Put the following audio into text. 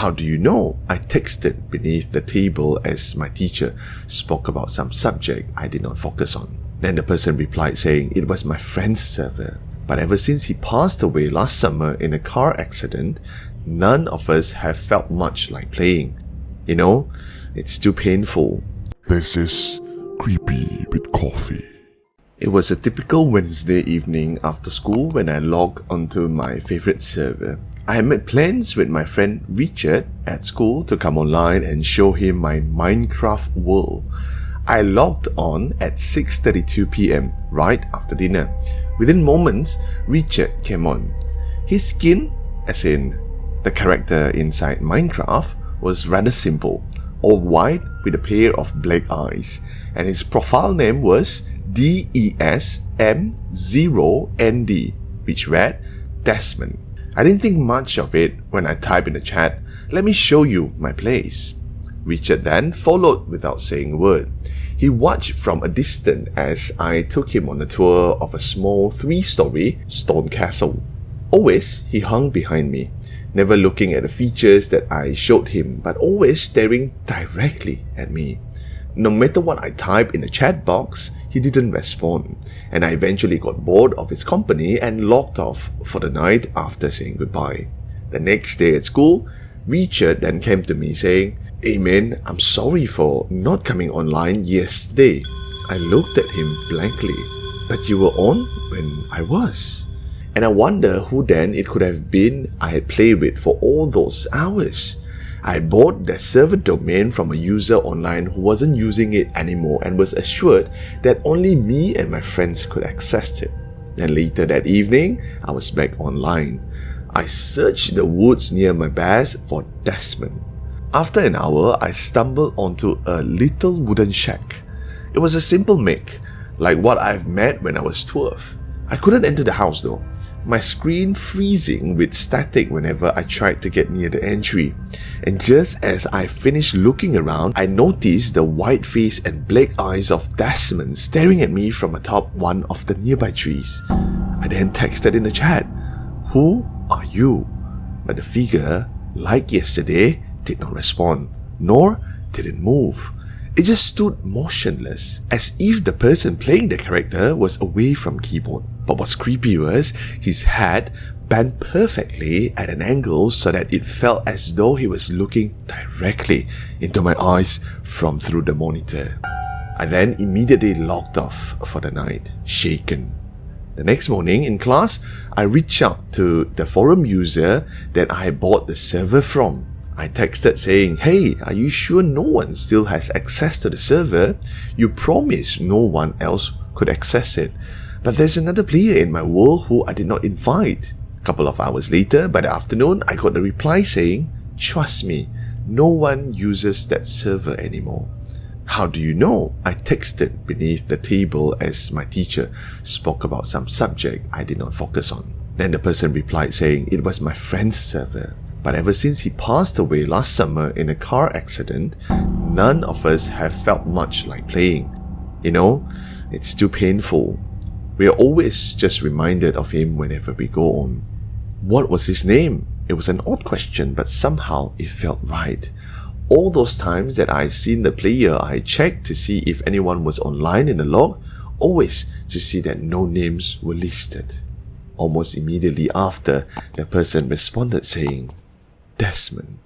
How do you know? I texted beneath the table as my teacher spoke about some subject I did not focus on. Then the person replied saying it was my friend's server. But ever since he passed away last summer in a car accident, none of us have felt much like playing. You know, it's too painful. This is Creepy with Coffee. It was a typical Wednesday evening after school when I logged onto my favorite server. I had made plans with my friend Richard at school to come online and show him my Minecraft world. I logged on at 6:32 p.m. right after dinner. Within moments, Richard came on. His skin, as in the character inside Minecraft, was rather simple, all white with a pair of black eyes, and his profile name was DESM0ND, which read Desmond. I didn't think much of it when I typed in the chat, "Let me show you my place." Richard then followed without saying a word. He watched from a distance as I took him on a tour of a small 3-story stone castle. Always, he hung behind me, never looking at the features that I showed him, but always staring directly at me. No matter what I typed in the chat box, he didn't respond, and I eventually got bored of his company and logged off for the night after saying goodbye. The next day at school, Richard then came to me saying, "Hey man, I'm sorry for not coming online yesterday." I looked at him blankly. "But you were on when I was." And I wonder who then it could have been I had played with for all those hours. I had bought the server domain from a user online who wasn't using it anymore and was assured that only me and my friends could access it. Then later that evening, I was back online. I searched the woods near my base for Desmond. After an hour, I stumbled onto a little wooden shack. It was a simple make, like what I've met when I was 12. I couldn't enter the house though, my screen freezing with static whenever I tried to get near the entry. And just as I finished looking around, I noticed the white face and black eyes of Desmond staring at me from atop one of the nearby trees. I then texted in the chat, "Who are you?" But the figure, like yesterday, did not respond, nor did it move. It just stood motionless, as if the person playing the character was away from keyboard. But what's creepy was his head bent perfectly at an angle so that it felt as though he was looking directly into my eyes from through the monitor. I then immediately logged off for the night, shaken. The next morning in class, I reached out to the forum user that I bought the server from. I texted saying, "Hey, are you sure no one still has access to the server? You promised no one else could access it. But there's another player in my world who I did not invite." A couple of hours later, by the afternoon, I got a reply saying, "Trust me, no one uses that server anymore." How do you know? I texted beneath the table as my teacher spoke about some subject I did not focus on. Then the person replied saying it was my friend's server. But ever since he passed away last summer in a car accident, none of us have felt much like playing. You know, it's too painful. We are always just reminded of him whenever we go on. What was his name? It was an odd question, but somehow it felt right. All those times that I seen the player, I checked to see if anyone was online in the log, always to see that no names were listed. Almost immediately after, the person responded saying, "Desmond."